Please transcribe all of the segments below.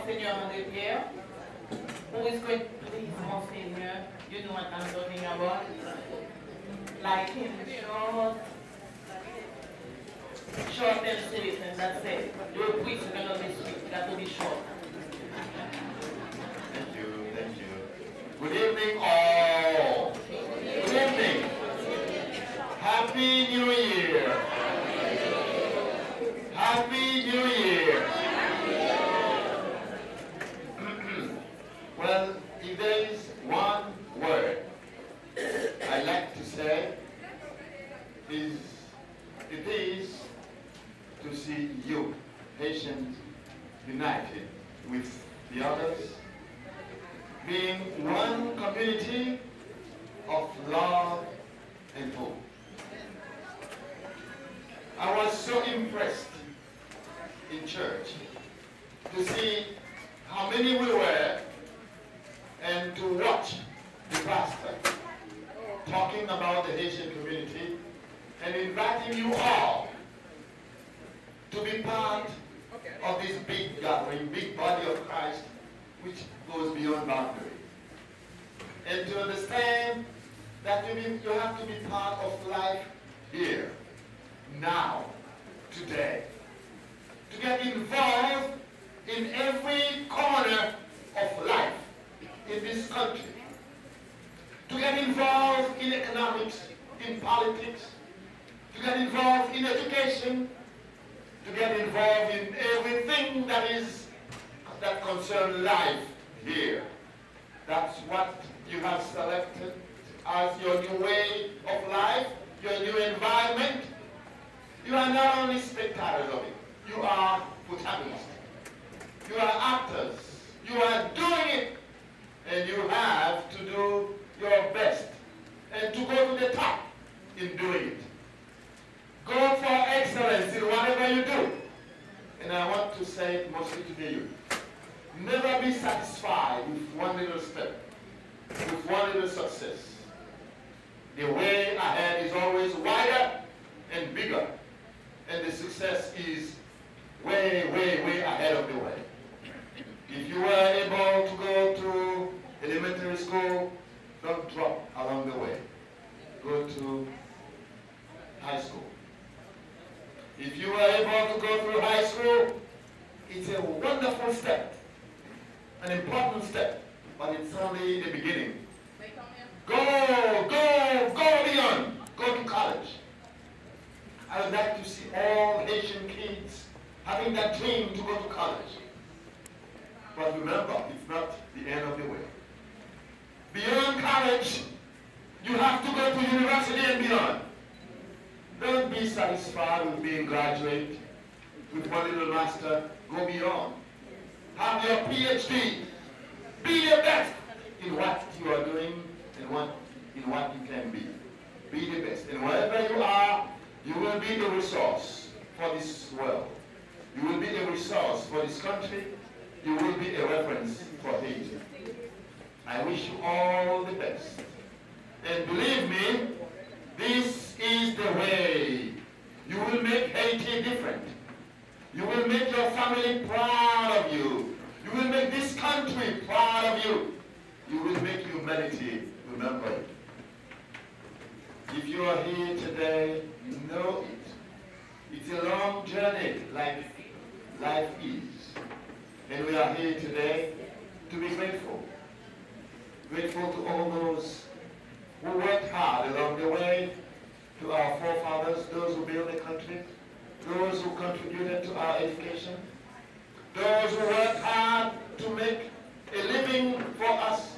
Monseigneur André Pierre, who is going to please Monseigneur. You know what I'm talking about. Like him, short and sweet, and that's it. Your preach is going to be sweet, got to be short. Thank you, thank you. Good evening, all. Good evening. Happy New Year. Happy New Year. Well, if there is one word I like to say, it is to see you, Haitians, united with the others, being one community of love and hope. I was so impressed in church to see how many we were and to watch the pastor talking about the Haitian community and inviting you all to be part of this big gathering, big body of Christ, which goes beyond boundary. And to understand that you have to be part of life here, now, today. To get involved in every corner of life in this country. To get involved in economics, in politics, to get involved in education, to get involved in everything that concerns life here. That's what you have selected as your new way of life, your new environment. You are not only spectators of it, you are protagonists. You are actors. You are doing it, and you have to do your best and to go to the top in doing it. Go for excellence in whatever you do. And I want to say it mostly to the youth. Never be satisfied with one little step, with one little success. The way ahead is always wider and bigger. And the success is way, way, way ahead of the way. If you were able to go to elementary school, don't drop along the way. Go to high school. If you were able to go through high school, it's a wonderful step, an important step, but it's only the beginning. Go beyond. Go to college. I would like to see all Haitian kids having that dream to go to college. But remember, it's not the end of the way. Beyond college, you have to go to university and beyond. Don't be satisfied with being graduate, with one little master. Go beyond. Have your PhD. Be the best in what you are doing and in what you can be. Be the best. And wherever you are, you will be the resource for this world. You will be a resource for this country. You will be a reference for Haiti. I wish you all the best. And believe me, this is the way. You will make Haiti different. You will make your family proud of you. You will make this country proud of you. You will make humanity remember it. If you are here today, know it. It's a long journey like life is. And we are here today to be grateful. Grateful to all those who worked hard along the way, to our forefathers, those who built the country, those who contributed to our education, those who worked hard to make a living for us,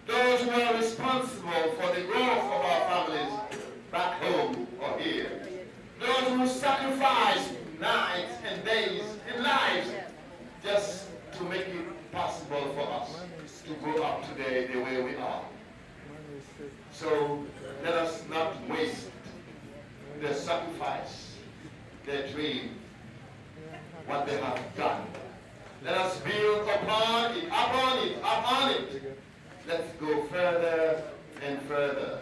those who are responsible for the growth of our families back home or here, those who sacrificed nights and days and lives just to make it possible for us to grow up today the way we are. So let us not waste their sacrifice, their dream, what they have done. Let us build upon it, upon it, upon it. Let's go further and further.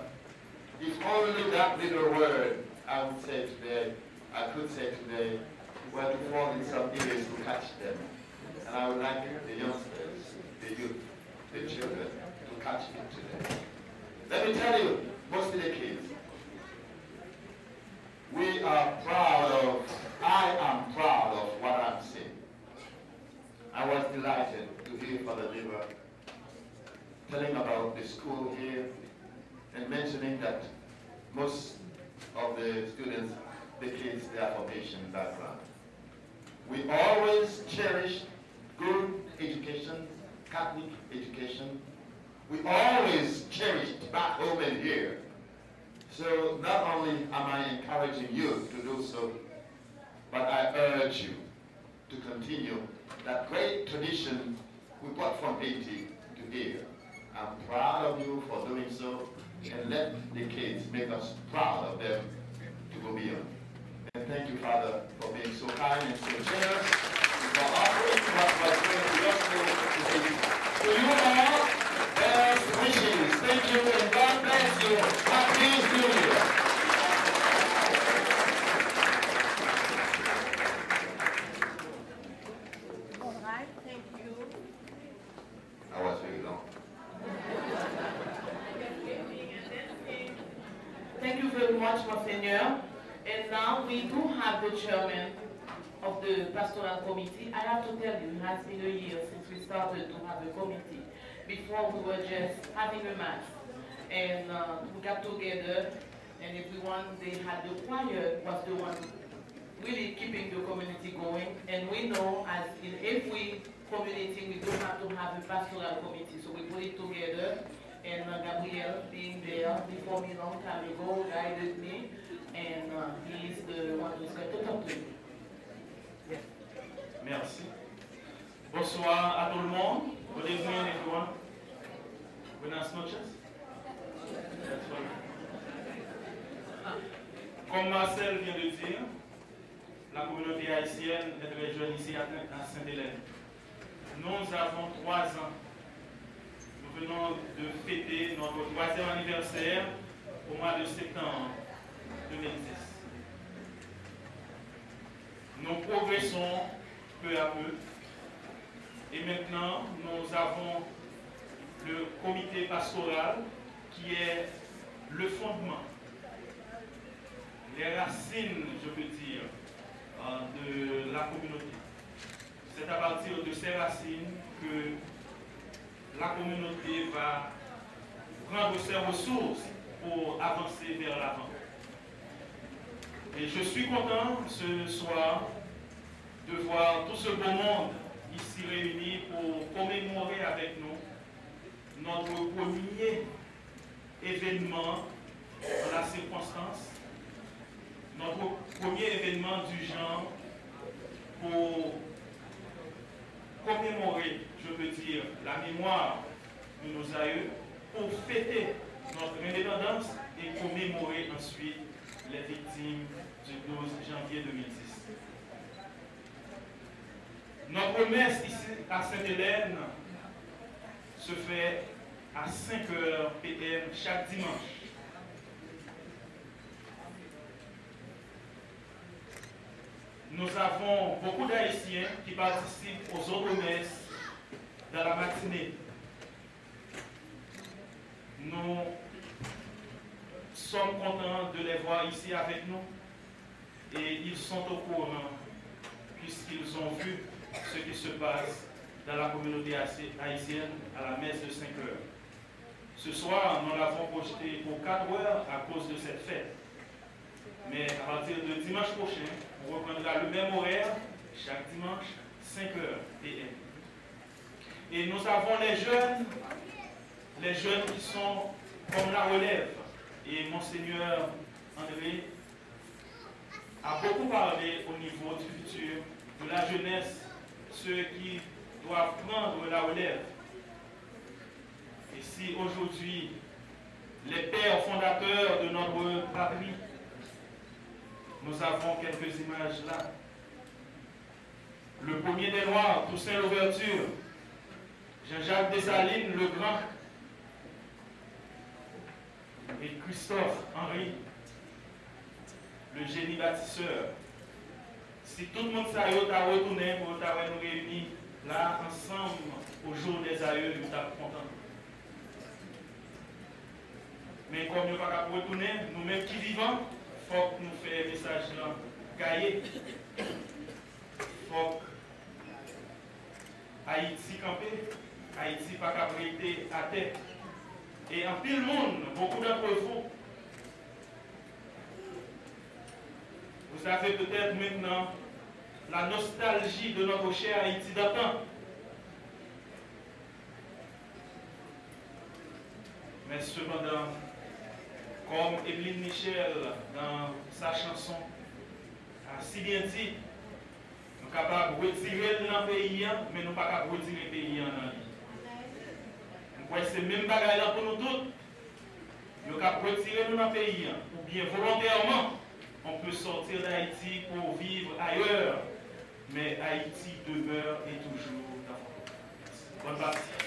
If only that little word I would say today, I could say today, were to fall in some ears to catch them. And I would like the youngsters, the youth, the children to catch it today. Let me tell you, mostly the kids, we are proud of, I am proud of what I'm seeing. I was delighted to hear Father Liver telling about the school here and mentioning that most of the students, the kids, they are from Asian background. We always cherish good education, Catholic education. We always cherish it back home and here. So not only am I encouraging you to do so, but I urge you to continue that great tradition we brought from Haiti to here. I'm proud of you for doing so, and let the kids make us proud of them to go beyond. And thank you, Father, for being so kind and so generous, for offering what was going to your school today. To you all, best wishes. Thank you, and God bless you. Happy New Year. All right, thank you. I was very long. Thank you very much, Monseigneur. And now we do have the chairman of the pastoral committee. I have to tell you, it has been a year since we started to have a committee. Before we were just having a mass. And we got together, and everyone, they had the choir was the one really keeping the community going. And we know as in every community, we don't have to have a pastoral committee. So we put it together. And Gabriel, being there before me a long time ago, guided me, and he is the one who's going to talk to you. Yes. Merci. Bonsoir à tout le monde. Good evening, everyone. Buenas noches. Comme Marcel vient de dire, la communauté haïtienne est très jeune ici à Sainte-Hélène. Nous avons 3 ans. Nous venons de fêter notre 3e anniversaire au mois de septembre 2010. Nous progressons peu à peu et maintenant nous avons le comité pastoral qui est le fondement, les racines, je peux dire, de la communauté. C'est à partir de ces racines que la communauté va prendre ses ressources pour avancer vers l'avant. Et je suis content ce soir de voir tout ce beau monde ici réuni pour commémorer avec nous notre premier événement dans la circonstance, notre premier événement du genre pour commémorer, je veux dire, la mémoire de nos aïeux, pour fêter notre indépendance et commémorer ensuite les victimes du 12 janvier 2010. Notre messe ici à Sainte-Hélène se fait à 5h PM chaque dimanche. Nous avons beaucoup d'Haïtiens qui participent aux autres messes dans la matinée. Nous sommes contents de les voir ici avec nous et ils sont au courant puisqu'ils ont vu ce qui se passe dans la communauté haïtienne à la messe de 5 heures. Ce soir, nous l'avons projeté pour 4 heures à cause de cette fête. Mais à partir de dimanche prochain, on reprendra le même horaire, chaque dimanche, 5 heures PM. Et nous avons les jeunes qui sont comme la relève. Et Monseigneur André a beaucoup parlé au niveau du futur, de la jeunesse, ceux qui doivent prendre la relève. Et si aujourd'hui, les pères fondateurs de notre patrie, nous avons quelques images là. Le premier des Noirs, Toussaint Louverture, Jean-Jacques Dessalines, le Grand, et Christophe Henry, le génie bâtisseur. Si tout le monde s'est retourné pour nous réunir là, ensemble, au jour des aïeux, nous sommes contents. Mais comme nous ne pouvons pas retourner, nous-mêmes qui vivons, il faut que nous fassions un message cahier. Il faut que Haïti camper, Haïti pas capable à terre. Et en pile monde, beaucoup d'entre vous, vous avez peut-être maintenant la nostalgie de notre cher Haïti d'antan. Mais cependant, comme Evelyne Michel, dans sa chanson, a si bien dit, nous sommes capables de retirer dans le pays, mais nous ne sommes pas capables de retirer le pays dans la vie. C'est le même bagage là pour nous tous. Nous sommes capables de retirer dans le pays, ou bien volontairement, on peut sortir d'Haïti pour vivre ailleurs, mais Haïti demeure et toujours dans. Bonne partie.